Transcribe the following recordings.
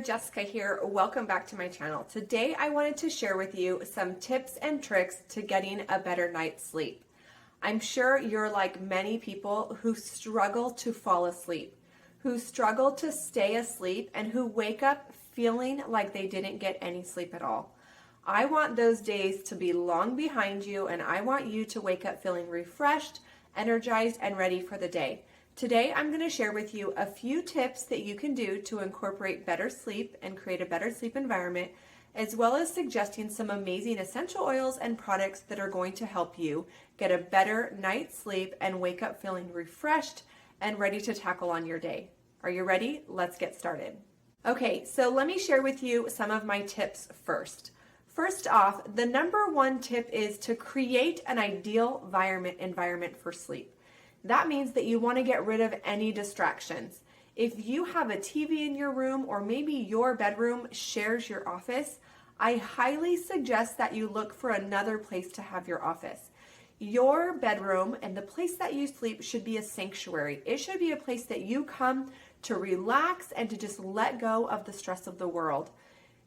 Jessica here. Welcome back to my channel. Today I wanted to share with you some tips and tricks to getting a better night's sleep. I'm sure you're like many people who struggle to fall asleep, who struggle to stay asleep, and who wake up feeling like they didn't get any sleep at all. I want those days to be long behind you, and I want you to wake up feeling refreshed, energized, and ready for the day. Today, I'm going to share with you a few tips that you can do to incorporate better sleep and create a better sleep environment, as well as suggesting some amazing essential oils and products that are going to help you get a better night's sleep and wake up feeling refreshed and ready to tackle on your day. Are you ready? Let's get started. Okay, so let me share with you some of my tips first. First off, the number one tip is to create an ideal environment for sleep. That means that you want to get rid of any distractions. If you have a TV in your room, or maybe your bedroom shares your office, I highly suggest that you look for another place to have your office. Your bedroom and the place that you sleep should be a sanctuary. It should be a place that you come to relax and to just let go of the stress of the world.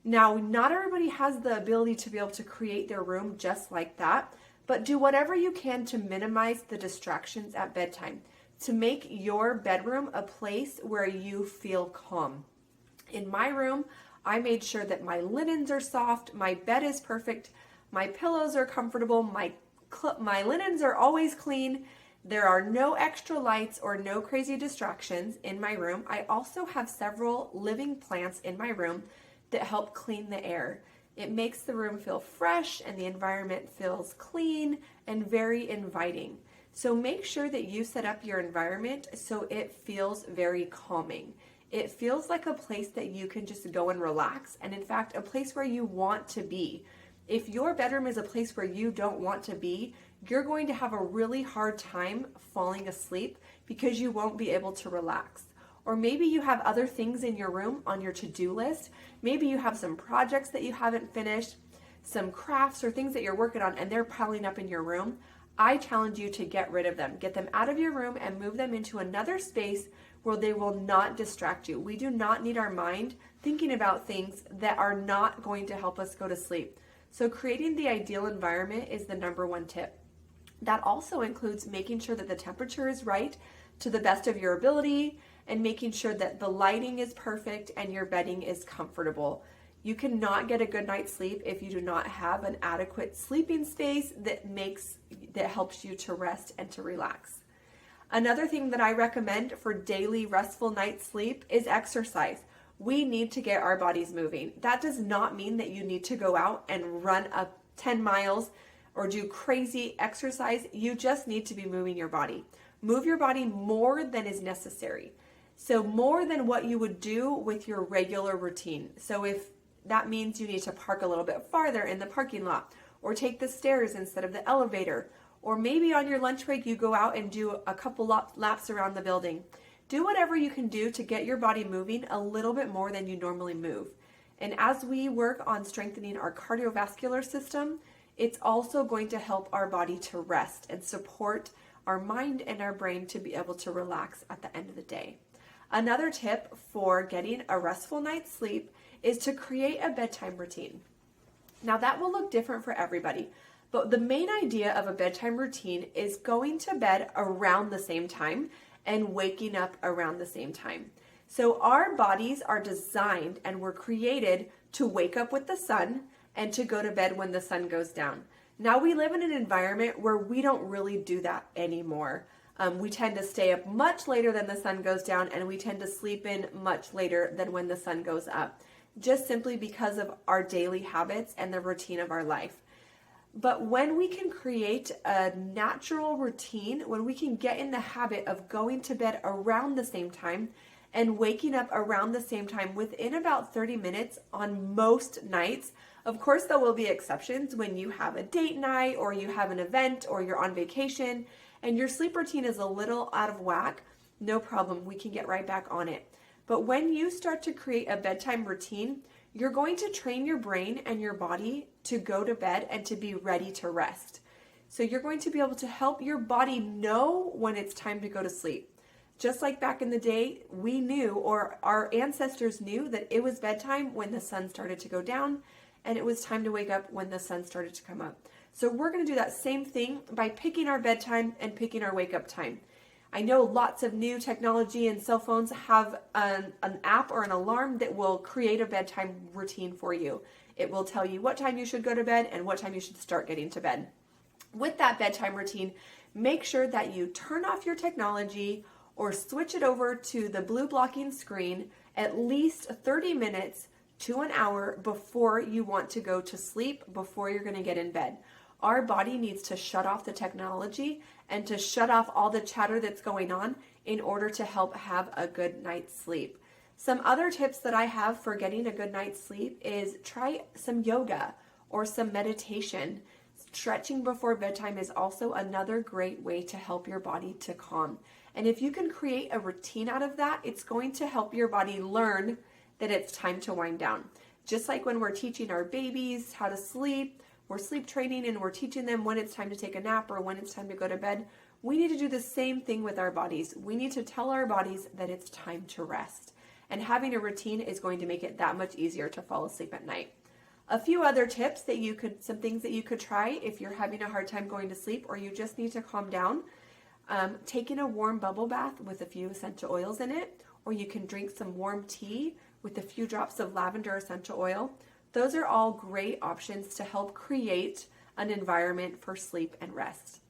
Now, not everybody has the ability to be able to create their room just like that, but do whatever you can to minimize the distractions at bedtime, to make your bedroom a place where you feel calm. In my room, I made sure that my linens are soft, my bed is perfect, my pillows are comfortable, my linens are always clean, there are no extra lights or no crazy distractions in my room. I also have several living plants in my room that help clean the air. It makes the room feel fresh and the environment feels clean and very inviting. So make sure that you set up your environment so it feels very calming. It feels like a place that you can just go and relax, and in fact, a place where you want to be. If your bedroom is a place where you don't want to be, you're going to have a really hard time falling asleep because you won't be able to relax. Or maybe you have other things in your room on your to-do list. Maybe you have some projects that you haven't finished, some crafts or things that you're working on, and they're piling up in your room. I challenge you to get rid of them. Get them out of your room and move them into another space where they will not distract you. We do not need our mind thinking about things that are not going to help us go to sleep. So creating the ideal environment is the number one tip. That also includes making sure that the temperature is right to the best of your ability, and making sure that the lighting is perfect and your bedding is comfortable. You cannot get a good night's sleep if you do not have an adequate sleeping space that helps you to rest and to relax. Another thing that I recommend for daily restful night's sleep is exercise. We need to get our bodies moving. That does not mean that you need to go out and run up 10 miles or do crazy exercise. You just need to be moving your body. Move your body more than is necessary. So more than what you would do with your regular routine. So if that means you need to park a little bit farther in the parking lot, or take the stairs instead of the elevator, or maybe on your lunch break you go out and do a couple laps around the building. Do whatever you can do to get your body moving a little bit more than you normally move. And as we work on strengthening our cardiovascular system, it's also going to help our body to rest and support our mind and our brain to be able to relax at the end of the day. Another tip for getting a restful night's sleep is to create a bedtime routine. Now that will look different for everybody, but the main idea of a bedtime routine is going to bed around the same time and waking up around the same time. So our bodies are designed and were created to wake up with the sun and to go to bed when the sun goes down. Now we live in an environment where we don't really do that anymore. We tend to stay up much later than the sun goes down, and we tend to sleep in much later than when the sun goes up, just simply because of our daily habits and the routine of our life. But when we can create a natural routine, when we can get in the habit of going to bed around the same time and waking up around the same time within about 30 minutes on most nights, of course there will be exceptions when you have a date night or you have an event or you're on vacation and your sleep routine is a little out of whack, no problem, we can get right back on it. But when you start to create a bedtime routine, you're going to train your brain and your body to go to bed and to be ready to rest. So you're going to be able to help your body know when it's time to go to sleep. Just like back in the day, we knew, or our ancestors knew, that it was bedtime when the sun started to go down, and it was time to wake up when the sun started to come up. So we're going to do that same thing by picking our bedtime and picking our wake up time. I know lots of new technology and cell phones have an app or an alarm that will create a bedtime routine for you. It will tell you what time you should go to bed and what time you should start getting to bed. With that bedtime routine, make sure that you turn off your technology or switch it over to the blue blocking screen at least 30 minutes to an hour before you want to go to sleep, before you're going to get in bed. Our body needs to shut off the technology and to shut off all the chatter that's going on in order to help have a good night's sleep. Some other tips that I have for getting a good night's sleep is try some yoga or some meditation. Stretching before bedtime is also another great way to help your body to calm. And if you can create a routine out of that, it's going to help your body learn that it's time to wind down. Just like when we're teaching our babies how to sleep, we're sleep training and we're teaching them when it's time to take a nap or when it's time to go to bed. We need to do the same thing with our bodies. We need to tell our bodies that it's time to rest. And having a routine is going to make it that much easier to fall asleep at night. A few other tips that some things that you could try if you're having a hard time going to sleep or you just need to calm down. Taking a warm bubble bath with a few essential oils in it, or you can drink some warm tea with a few drops of lavender essential oil. Those are all great options to help create an environment for sleep and rest.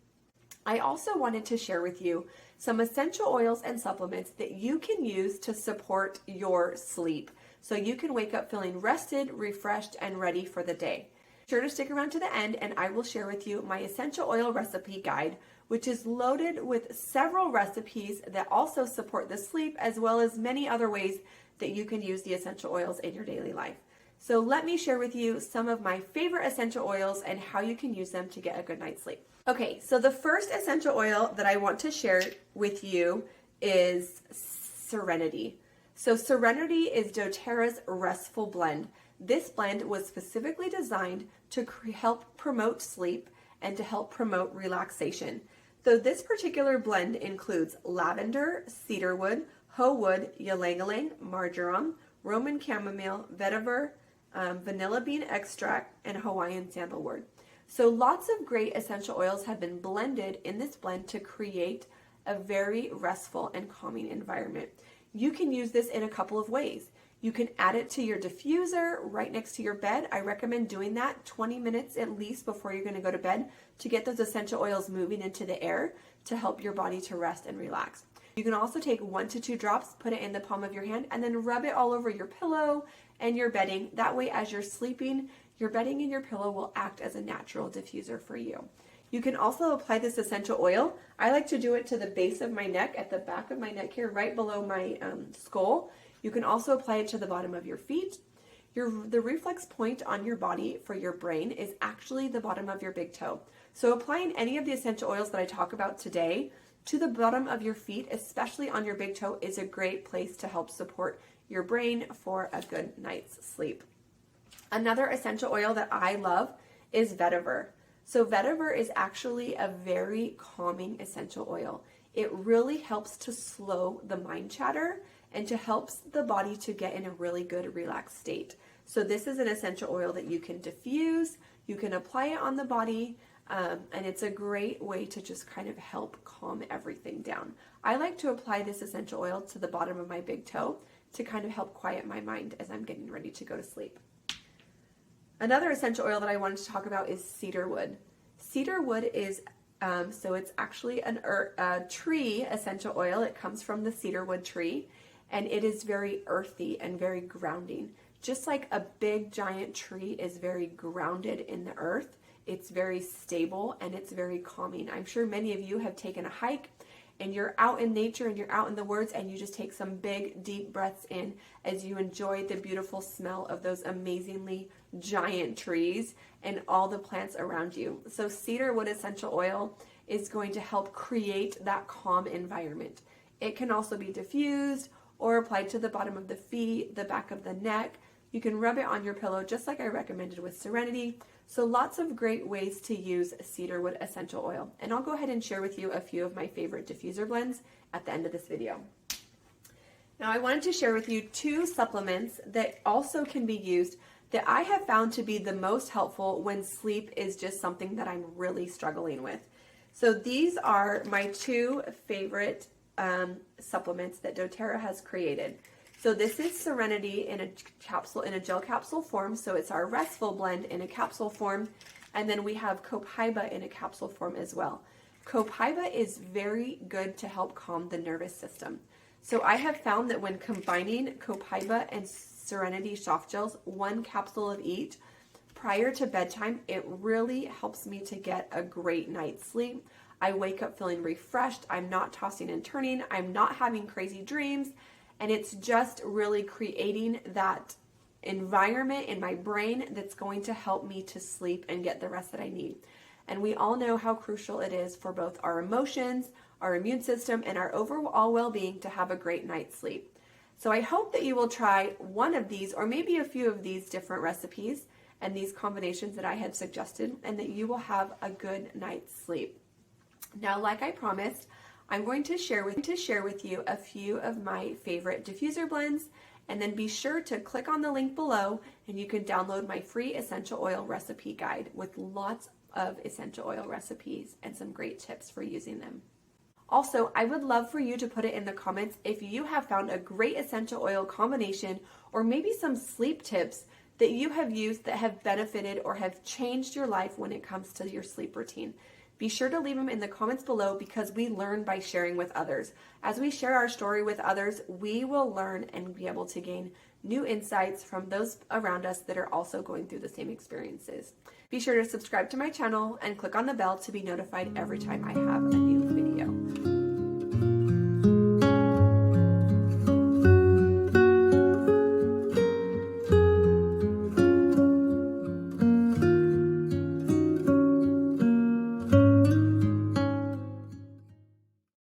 I also wanted to share with you some essential oils and supplements that you can use to support your sleep, so you can wake up feeling rested, refreshed, and ready for the day. Be sure to stick around to the end and I will share with you my essential oil recipe guide, which is loaded with several recipes that also support the sleep, as well as many other ways that you can use the essential oils in your daily life. So let me share with you some of my favorite essential oils and how you can use them to get a good night's sleep. Okay, so the first essential oil that I want to share with you is Serenity. So Serenity is doTERRA's restful blend. This blend was specifically designed to help promote sleep and to help promote relaxation. So this particular blend includes lavender, cedarwood, hoe wood, ylang-ylang, marjoram, Roman chamomile, vetiver, vanilla bean extract, and Hawaiian sandalwood. So lots of great essential oils have been blended in this blend to create a very restful and calming environment. You can use this in a couple of ways. You can add it to your diffuser right next to your bed. I recommend doing that 20 minutes at least before you're going to go to bed to get those essential oils moving into the air to help your body to rest and relax. You can also take 1 to 2 drops, put it in the palm of your hand, and then rub it all over your pillow and your bedding. That way, as you're sleeping, your bedding and your pillow will act as a natural diffuser for you. You can also apply this essential oil. I like to do it to the base of my neck, at the back of my neck here, right below my skull. You can also apply it to the bottom of your feet. The reflex point on your body for your brain is actually the bottom of your big toe. So applying any of the essential oils that I talk about today to the bottom of your feet, especially on your big toe, is a great place to help support your brain for a good night's sleep. Another essential oil that I love is vetiver. So vetiver is actually a very calming essential oil. It really helps to slow the mind chatter and to helps the body to get in a really good relaxed state. So this is an essential oil that you can diffuse, you can apply it on the body, and it's a great way to just kind of help calm everything down. I like to apply this essential oil to the bottom of my big toe to kind of help quiet my mind as I'm getting ready to go to sleep. Another essential oil that I wanted to talk about is cedarwood. Cedarwood is, so it's actually a tree essential oil. It comes from the cedarwood tree, and it is very earthy and very grounding. Just like a big giant tree is very grounded in the earth, it's very stable and it's very calming. I'm sure many of you have taken a hike and you're out in nature and you're out in the woods and you just take some big deep breaths in as you enjoy the beautiful smell of those amazingly giant trees and all the plants around you. So cedarwood essential oil is going to help create that calm environment. It can also be diffused or applied to the bottom of the feet, the back of the neck. You can rub it on your pillow just like I recommended with Serenity. So lots of great ways to use cedarwood essential oil. And I'll go ahead and share with you a few of my favorite diffuser blends at the end of this video. Now I wanted to share with you 2 supplements that also can be used that I have found to be the most helpful when sleep is just something that I'm really struggling with. So these are my 2 favorite supplements that doTERRA has created. So this is Serenity in a gel capsule form. So it's our restful blend in a capsule form. And then we have copaiba in a capsule form as well. Copaiba is very good to help calm the nervous system. So I have found that when combining copaiba and Serenity soft gels, 1 capsule of each, prior to bedtime, it really helps me to get a great night's sleep. I wake up feeling refreshed. I'm not tossing and turning. I'm not having crazy dreams. And it's just really creating that environment in my brain that's going to help me to sleep and get the rest that I need. And we all know how crucial it is for both our emotions, our immune system, and our overall well-being to have a great night's sleep. So I hope that you will try one of these or maybe a few of these different recipes and these combinations that I have suggested, and that you will have a good night's sleep. Now, like I promised, I'm going to share with you a few of my favorite diffuser blends, and then be sure to click on the link below and you can download my free essential oil recipe guide with lots of essential oil recipes and some great tips for using them. Also, I would love for you to put it in the comments if you have found a great essential oil combination or maybe some sleep tips that you have used that have benefited or have changed your life when it comes to your sleep routine. Be sure to leave them in the comments below because we learn by sharing with others. As we share our story with others, we will learn and be able to gain new insights from those around us that are also going through the same experiences. Be sure to subscribe to my channel and click on the bell to be notified every time I have a new video.